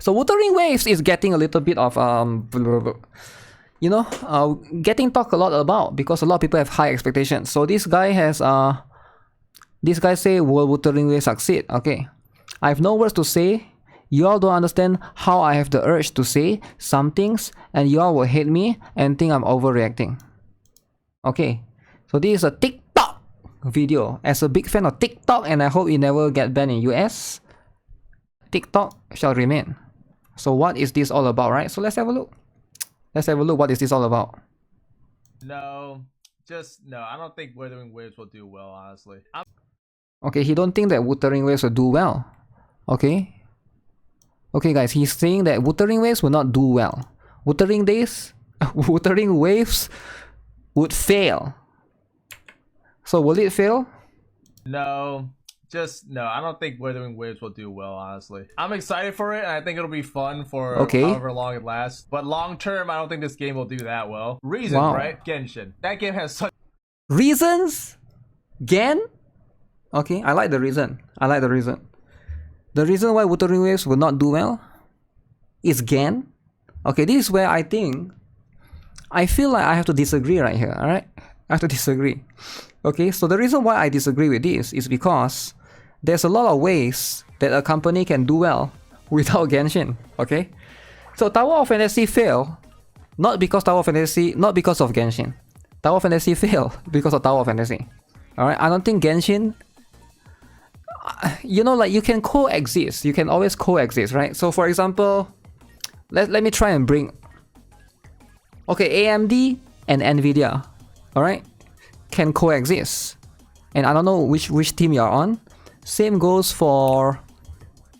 So Wuthering Waves is getting a little bit of getting talked a lot about because a lot of people have high expectations. So this guy has this guy say, will Wuthering Waves succeed? Okay, I have no words to say. You all don't understand how I have the urge to say some things, and you all will hate me and think I'm overreacting. Okay, so this is a TikTok video. As a big fan of TikTok, and I hope it never get banned in US, TikTok shall remain. So what is this all about, right? So let's have a look. Let's have a look. What is this all about? No, I don't think Wuthering Waves will do well, honestly. Okay, he don't think that Wuthering Waves will do well. Okay. Okay, guys, he's saying that Wuthering Waves will not do well. Wuthering Waves would fail. So will it fail? No, I don't think Wuthering Waves will do well, honestly. I'm excited for it, and I think it'll be fun for however long it lasts. But long term, I don't think this game will do that well. Reasons, right? Genshin. That game has such... Reasons? Gen? Okay, I like the reason. The reason why Wuthering Waves will not do well is Gen. Okay, this is where I feel like I have to disagree right here, alright? I have to disagree. Okay, so the reason why I disagree with this is because there's a lot of ways that a company can do well without Genshin, okay? So Tower of Fantasy failed, not because of Genshin. Tower of Fantasy failed because of Tower of Fantasy. Alright, I don't think Genshin... like you can coexist. You can always coexist, right? So for example, let me try and bring... Okay, AMD and NVIDIA, alright, can coexist. And I don't know which team you're on. Same goes for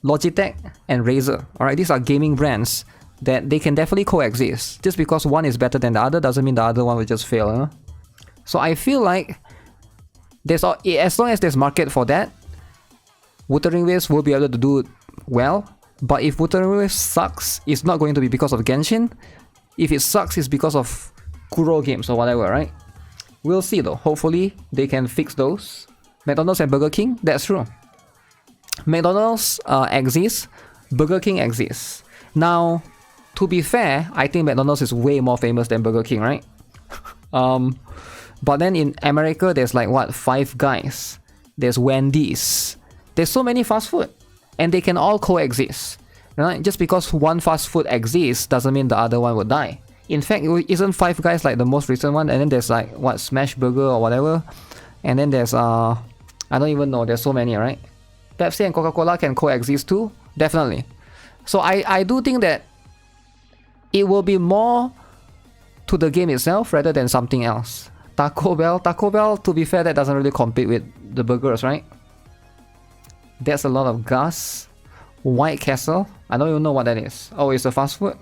Logitech and Razer, alright? These are gaming brands that they can definitely coexist. Just because one is better than the other doesn't mean the other one will just fail, huh? So I feel like as long as there's market for that, Wuthering Waves will be able to do well. But if Wuthering Waves sucks, it's not going to be because of Genshin. If it sucks, it's because of Kuro games or whatever, right? We'll see though. Hopefully they can fix those. McDonald's and Burger King, that's true. McDonald's exists, Burger King exists. Now, to be fair, I think McDonald's is way more famous than Burger King, right? But then in America, there's like what, Five Guys, there's Wendy's. There's so many fast food, and they can all coexist. Right? Just because one fast food exists doesn't mean the other one will die. In fact, isn't Five Guys like the most recent one? And then there's like what, Smash Burger or whatever. And then there's I don't even know. There's so many, right? Pepsi and Coca-Cola can coexist too, definitely. So I do think that it will be more to the game itself rather than something else. Taco Bell. To be fair, that doesn't really compete with the burgers, right? That's a lot of gas. White Castle, I don't even know what that is. Oh, it's a fast food.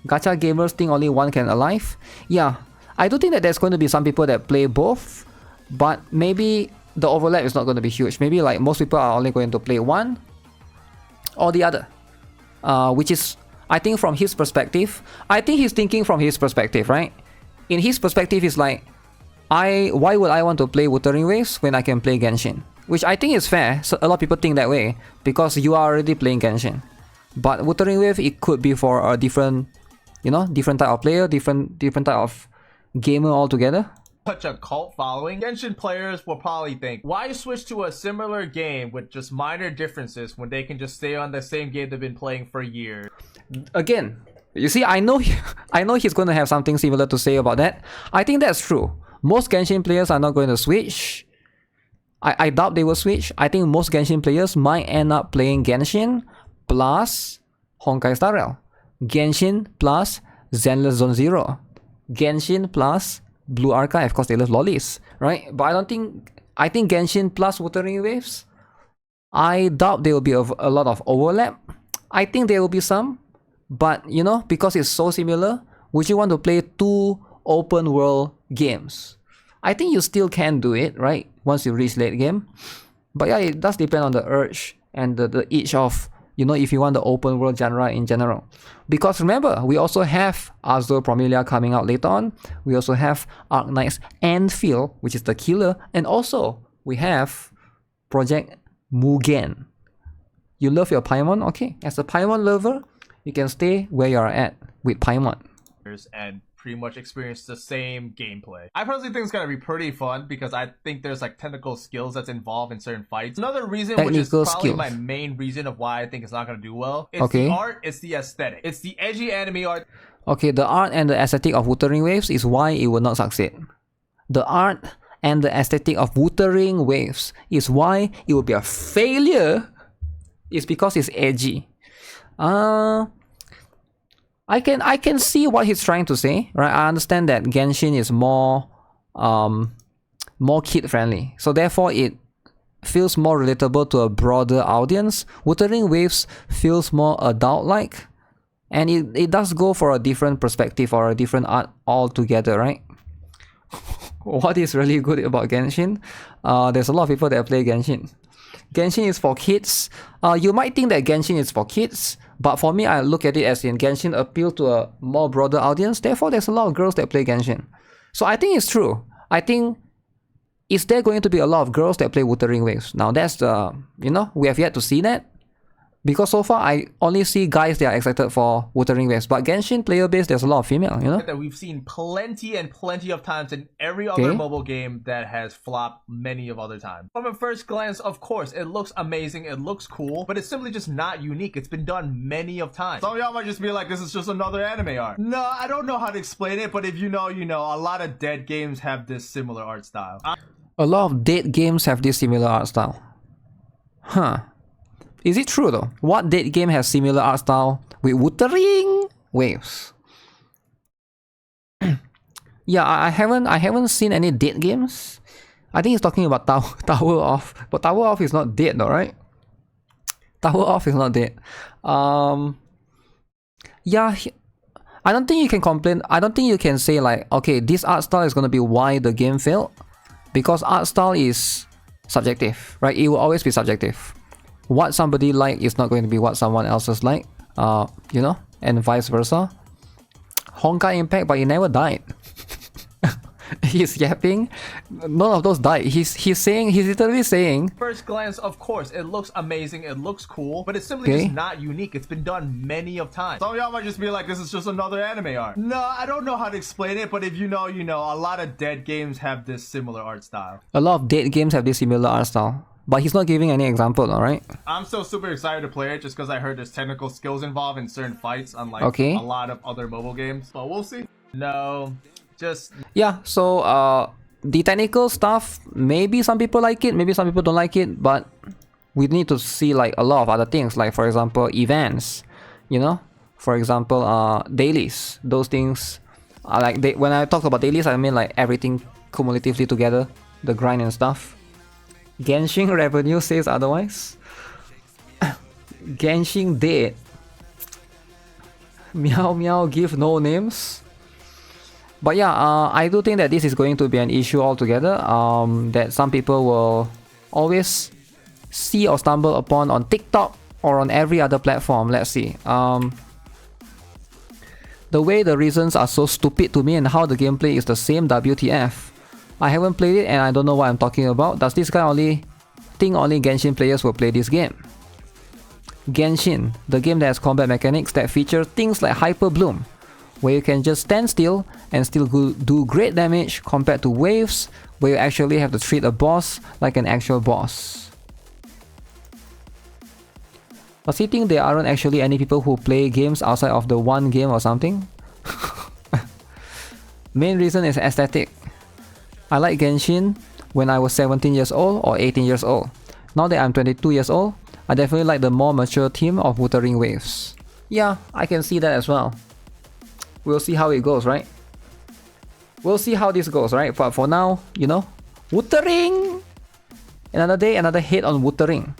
Gacha gamers think only one can alive. Yeah, I do think that there's going to be some people that play both, but maybe the overlap is not going to be huge. Maybe like most people are only going to play one or the other, which is, I think from his perspective, I think he's thinking from his perspective, right? In his perspective, he's like, why would I want to play Wuthering Waves when I can play Genshin? Which I think is fair. So a lot of people think that way because you are already playing Genshin. But Wuthering Wave, it could be for a different, different type of player, different type of gamer altogether. Such a cult following. Genshin players will probably think, why switch to a similar game with just minor differences when they can just stay on the same game they've been playing for years? Again, you see, I know he's going to have something similar to say about that. I think that's true. Most Genshin players are not going to switch. I doubt they will switch. I think most Genshin players might end up playing Genshin plus Honkai Star Rail, Genshin plus Zenless Zone Zero, Genshin plus Blue Archive, because they love lollies, right? But I think Genshin plus Wuthering Waves, I doubt there will be a lot of overlap. I think there will be some, but because it's so similar, would you want to play two open world games? I think you still can do it, right? Once you reach late game. But yeah, it does depend on the urge and the itch of, if you want the open world genre in general. Because remember, we also have Azure Promelia coming out later on. We also have Arknight's Anvil, which is the killer. And also, we have Project Mugen. You love your Paimon? Okay, as a Paimon lover, You can stay where you are at with Paimon. And pretty much experience the same gameplay. I personally think it's gonna be pretty fun because I think there's like technical skills that's involved in certain fights. Another reason, which is probably my main reason of why I think it's not gonna do well, it's the art, it's the aesthetic. It's the edgy anime art. Okay, the art and the aesthetic of Wuthering Waves is why it will not succeed. The art and the aesthetic of Wuthering Waves is why it will be a failure. It's because it's edgy. I can see what he's trying to say, right? I understand that Genshin is more kid friendly, so therefore it feels more relatable to a broader audience. Wuthering Waves feels more adult like, and it does go for a different perspective or a different art altogether, right? What is really good about Genshin? There's a lot of people that play Genshin. Genshin is for kids. You might think that Genshin is for kids, but for me, I look at it as in Genshin appeal to a more broader audience. Therefore, there's a lot of girls that play Genshin. So I think it's true. I think, is there going to be a lot of girls that play Wuthering Waves? Now that's we have yet to see that. Because so far, I only see guys that are excited for Wuthering Waves. But Genshin player base, there's a lot of female, That we've seen plenty and plenty of times in every other mobile game that has flopped many of other times. From a first glance, of course, it looks amazing, it looks cool, but it's simply just not unique. It's been done many of times. Some of y'all might just be like, this is just another anime art. No, I don't know how to explain it, but if you know, you know. A lot of dead games have this similar art style. A lot of dead games have this similar art style. Huh. Is it true though? What dead game has similar art style with Wuthering Waves? Yeah, I haven't seen any dead games. I think he's talking about Tower Off, but Tower Off is not dead though, right? Tower Off is not dead. Yeah, I don't think you can complain. I don't think you can say like, okay, this art style is gonna be why the game failed, because art style is subjective, right? It will always be subjective. What somebody like is not going to be what someone else is like, and vice versa. Honkai Impact, but he never died. He's yapping. None of those died. He's literally saying. First glance, of course, it looks amazing, it looks cool, but it's simply just not unique. It's been done many of times. Some of y'all might just be like, this is just another anime art. No, I don't know how to explain it, but if you know, you know. A lot of dead games have this similar art style. A lot of dead games have this similar art style. But he's not giving any example, alright? I'm still super excited to play it just because I heard there's technical skills involved in certain fights, unlike a lot of other mobile games. But we'll see. No, just... Yeah, so the technical stuff, maybe some people like it, maybe some people don't like it, but we need to see like a lot of other things, like for example, events, For example, dailies. Those things are like... when I talk about dailies, I mean like everything cumulatively together, the grind and stuff. Genshin revenue says otherwise. Genshin dead. Meow meow give no names. But yeah, I do think that this is going to be an issue altogether. That some people will always see or stumble upon on TikTok or on every other platform. Let's see. The way the reasons are so stupid to me and how the gameplay is the same, WTF. I haven't played it and I don't know what I'm talking about. Does this guy only think only Genshin players will play this game? Genshin, the game that has combat mechanics that feature things like Hyper Bloom, where you can just stand still and still do great damage, compared to Waves, where you actually have to treat a boss like an actual boss. Does he think there aren't actually any people who play games outside of the one game or something? Main reason is aesthetic. I like Genshin when I was 17 years old or 18 years old. Now that I'm 22 years old, I definitely like the more mature theme of Wuthering Waves. Yeah, I can see that as well. We'll see how it goes, right? We'll see how this goes, right? But for now, Wuthering! Another day, another hit on Wuthering.